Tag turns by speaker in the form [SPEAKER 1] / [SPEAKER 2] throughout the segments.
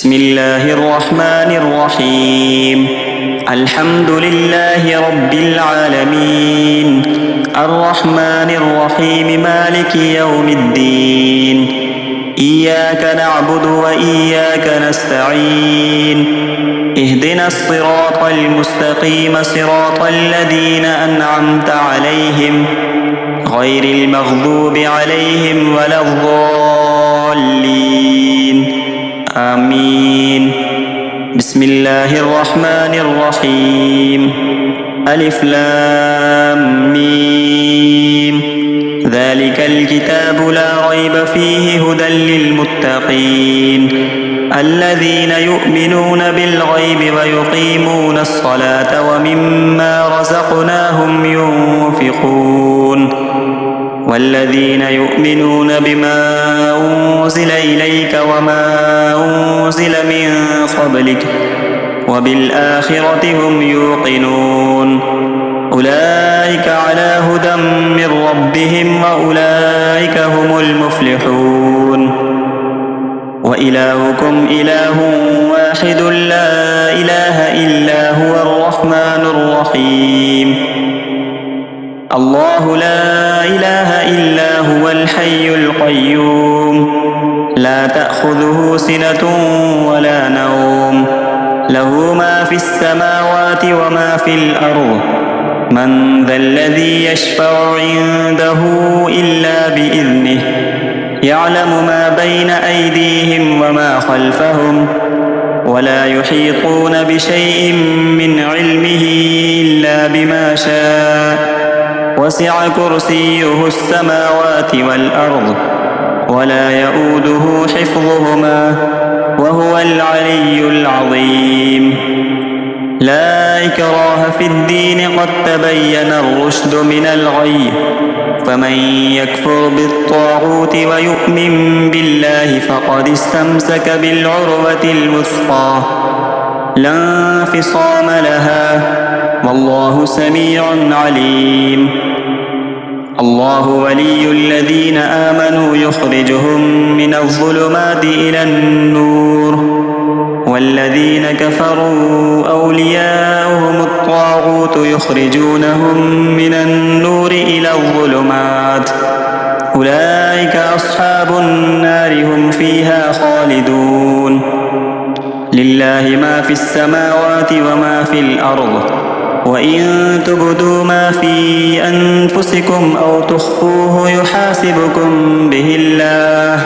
[SPEAKER 1] بسم الله الرحمن الرحيم. الحمد لله رب العالمين، الرحمن الرحيم، مالك يوم الدين. إياك نعبد وإياك نستعين. اهدنا الصراط المستقيم، صراط الذين أنعمت عليهم غير المغضوب عليهم ولا الضالين. آمين. بسم الله الرحمن الرحيم. ألف لام ميم. ذلك الكتاب لا ريب فيه هدى للمتقين الذين يؤمنون بالغيب ويقيمون الصلاة ومما رزقناهم ينفقون والذين يؤمنون بما أنزل إليك وما أنزل من قبلك وبالآخرة هم يوقنون أولئك على هدى من ربهم وأولئك هم المفلحون. وإلهكم إله واحد لا إله إلا هو الرحمن الرحيم. الله لا إله إلا هو الحي القيوم لا تأخذه سنة ولا نوم له ما في السماوات وما في الأرض من ذا الذي يشفع عنده إلا بإذنه يعلم ما بين أيديهم وما خلفهم ولا يحيطون بشيء من علمه إلا بما شاء وسع كرسيه السماوات والأرض ولا يؤوده حفظهما وهو العلي العظيم. لا إكراه في الدين قد تبين الرشد من الغي فمن يكفر بالطاغوت ويؤمن بالله فقد استمسك بالعروة الوثقى لا انفصام لها والله سميع عليم. الله ولي الذين آمنوا يخرجهم من الظلمات إلى النور والذين كفروا أولياؤهم الطاغوت يخرجونهم من النور إلى الظلمات أولئك أصحاب النار هم فيها خالدون. لله ما في السماوات وما في الأرض وإن تبدوا ما في أنفسكم أو تخفوه يحاسبكم به الله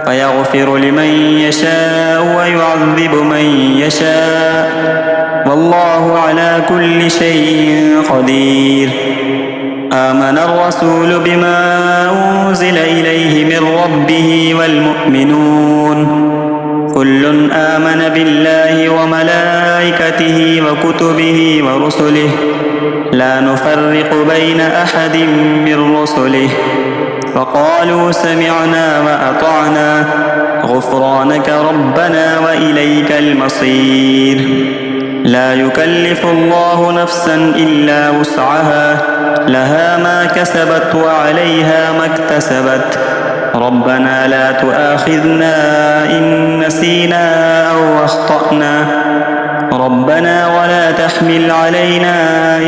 [SPEAKER 1] فيغفر لمن يشاء ويعذب من يشاء والله على كل شيء قدير. آمن الرسول بما أنزل إليه من ربه والمؤمنون كل آمن بالله وملائكته وكتبه ورسله لا نفرق بين أحد من رسله وقالوا سمعنا وأطعنا غفرانك ربنا وإليك المصير. لا يكلف الله نفسا إلا وسعها لها ما كسبت وعليها ما اكتسبت ربنا لا تؤاخذنا إن نسينا أو أخطأنا ربنا ولا تحمل علينا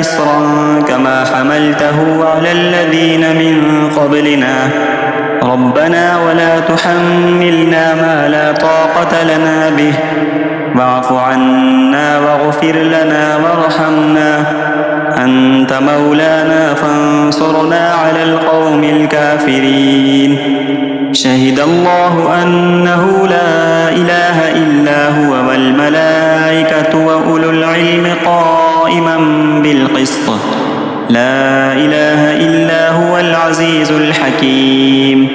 [SPEAKER 1] إصرا كما حملته على الذين من قبلنا ربنا ولا تحملنا ما لا طاقة لنا به واعف عنا واغفر لنا وارحمنا أنت مولانا فانصرنا على القوم الكافرين. شهد الله أنه لا إله إلا هو والملائكة وأولو العلم قائما بالقسط لا إله إلا هو العزيز الحكيم.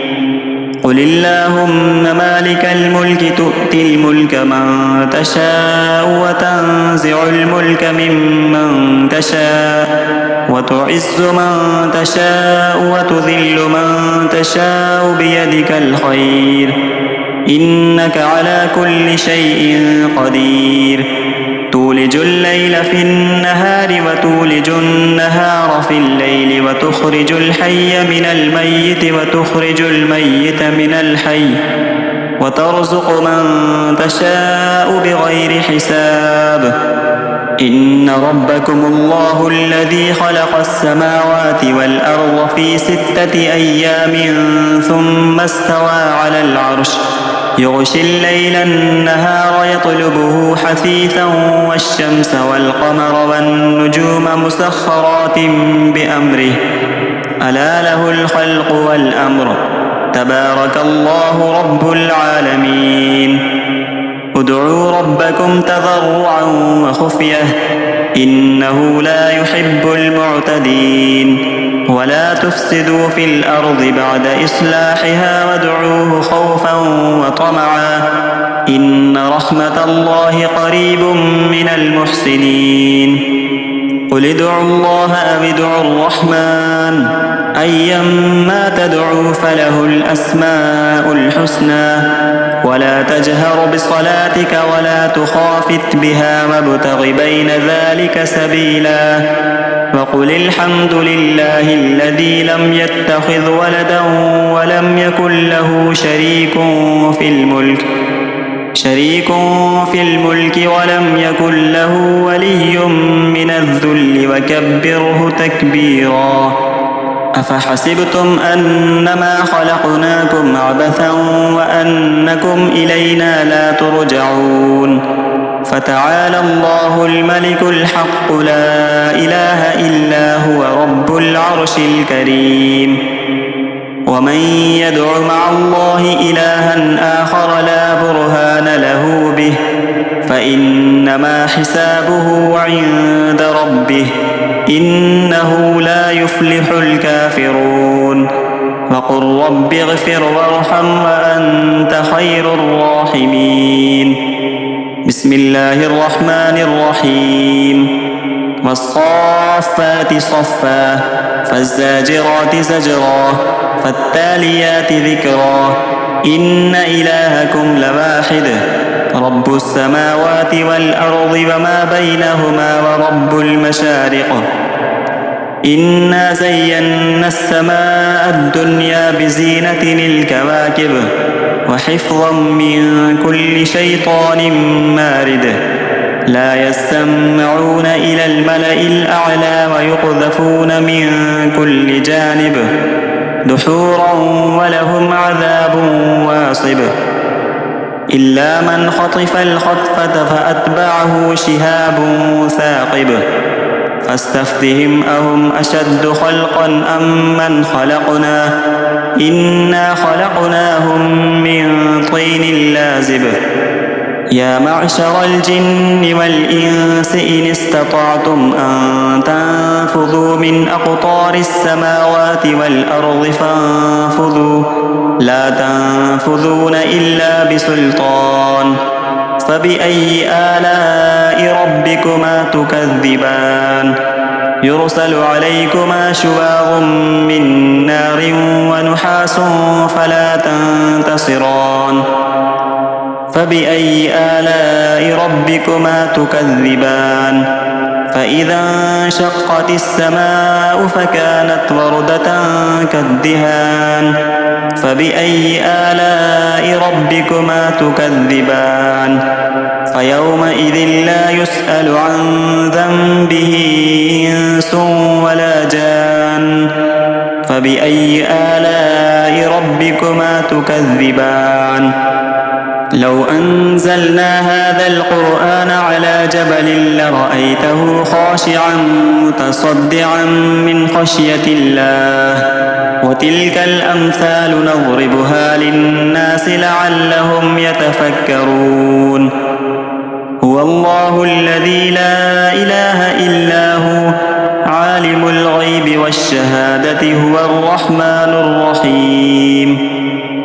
[SPEAKER 1] قل اللهم مالك الملك تؤتي الملك من تشاء وتنزع الملك ممن تشاء وتعز من تشاء وتذل من تشاء بيدك الخير إنك على كل شيء قدير. تولج الليل في النهار وتولج النهار في الليل وتخرج الحي من الميت وتخرج الميت من الحي وترزق من تشاء بغير حساب. إن ربكم الله الذي خلق السماوات والأرض في 6 أيام ثم استوى على العرش يغشي الليل النهار يطلبه حثيثا والشمس والقمر والنجوم مسخرات بأمره ألا له الخلق والأمر تبارك الله رب العالمين. ادعوا ربكم تضرعا وخفية إنه لا يحب المعتدين. ولا تفسدوا في الأرض بعد إصلاحها وادعوه خوفا وطمعا إن رحمة الله قريب من المحسنين. قل ادعوا الله أو ادعوا الرحمن أيما تدعوا فله الأسماء الحسنى ولا تجهر بصلاتك ولا تخافت بها وابتغ بين ذلك سبيلا. وقل الحمد لله الذي لم يتخذ ولدا ولم يكن له شريك في الملك ولم يكن له ولي من الذل وكبره تكبيرا. أفحسبتم أنما خلقناكم عبثا وأنكم إلينا لا ترجعون. فتعالى الله الملك الحق لا إله إلا هو رب العرش الكريم. ومن يدع مع الله إلها آخر لا برهان له به فإنما حسابه عند ربه إنه لا يفلح الكافرون. وقل رب اغفر وارحم وأنت خير الراحمين. بسم الله الرحمن الرحيم. والصافات صفا فالزاجرات زجرا فالتاليات ذكرا إن إلهكم لواحد رب السماوات والأرض وما بينهما ورب المشارق. إنا زينا السماء الدنيا بزينة الكواكب وحفظا من كل شيطان مارد. لا يسمعون إلى الملأ الأعلى ويقذفون من كل جانب دحورا ولهم عذاب واصب. إلا من خطف الخطفة فأتبعه شهاب ثاقب. فاستفتهم أهم أشد خلقا أم من خلقنا إنا خلقناهم من طين لازب. يا معشر الجن والإنس إن استطعتم أن تنفذوا من أقطار السماوات والأرض فانفذوا لا تنفذون إلا بسلطان. فبأي آلاء ربكما تكذبان. يرسل عليكما شواظ من نار ونحاس فلا تنتصران. فبأي آلاء ربكما تكذبان. فإذا انشقت السماء فكانت وردة كالدهان. فبأي آلاء ربكما تكذبان. فيومئذ لا يسأل عن ذنبه إنس ولا جان. فبأي آلاء ربكما تكذبان. لو أنزلنا هذا القرآن على جبل لرأيته خاشعا متصدعا من خشية الله. وتلك الأمثال نضربها للناس لعلهم يتفكرون. هو الله الذي لا إله إلا هو عالم الغيب والشهادة هو الرحمن الرحيم.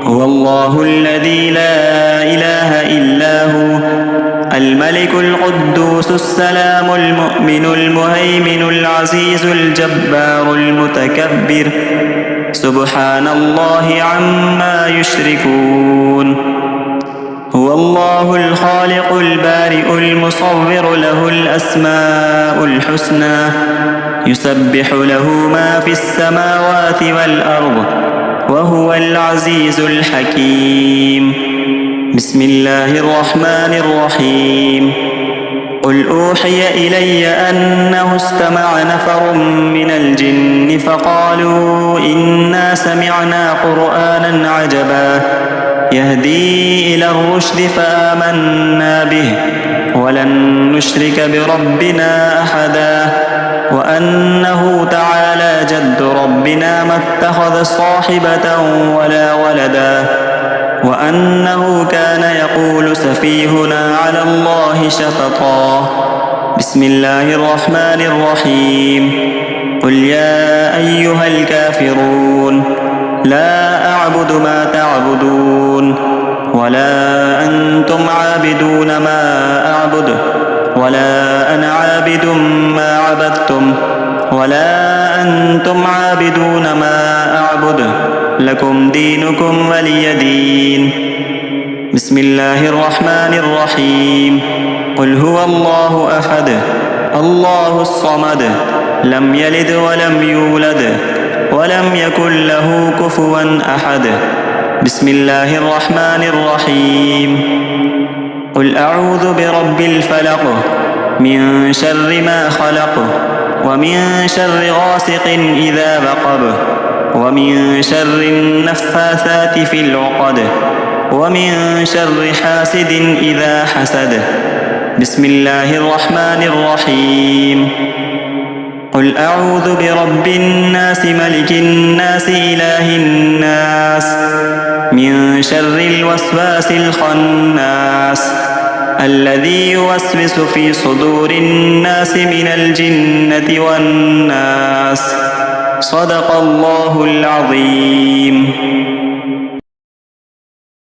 [SPEAKER 1] هو الله الذي لا إله إلا هو الملك القدوس السلام المؤمن المهيمن العزيز الجبار المتكبر سبحان الله عما يشركون. هو الله الخالق البارئ المصور له الأسماء الحسنى يسبح له ما في السماوات والأرض وهو العزيز الحكيم. بسم الله الرحمن الرحيم قل أوحي إلي أنه استمع نفر من الجن فقالوا إنا سمعنا قرآنا عجبا يهدي إلى الرشد فآمنا به ولن نشرك بربنا أحدا وأنه تعالى جد ربنا ما اتخذ صاحبة ولا ولدا وأنه كان يقول سفيهنا على الله شططا بسم الله الرحمن الرحيم قل يا أيها الكافرون لا أعبد ما تعبدون ولا أنتم عابدون ما أعبد ولا أنا عابد ما عبدتم ولا أنتم عابدون ما أعبد لكم دينكم ولي دين بسم الله الرحمن الرحيم قل هو الله أحد الله الصمد لم يلد ولم يولد ولم يكن له كفوا أحد بسم الله الرحمن الرحيم قل أعوذ برب الفلق من شر ما خلق ومن شر غاسق إذا وقب ومن شر النفاثات في العقد ومن شر حاسد إذا حسد بسم الله الرحمن الرحيم قل أعوذ برب الناس ملك الناس إله الناس من شر الوسواس الخناس الذي يوسوس في صدور الناس من الجنة والناس صدق الله العظيم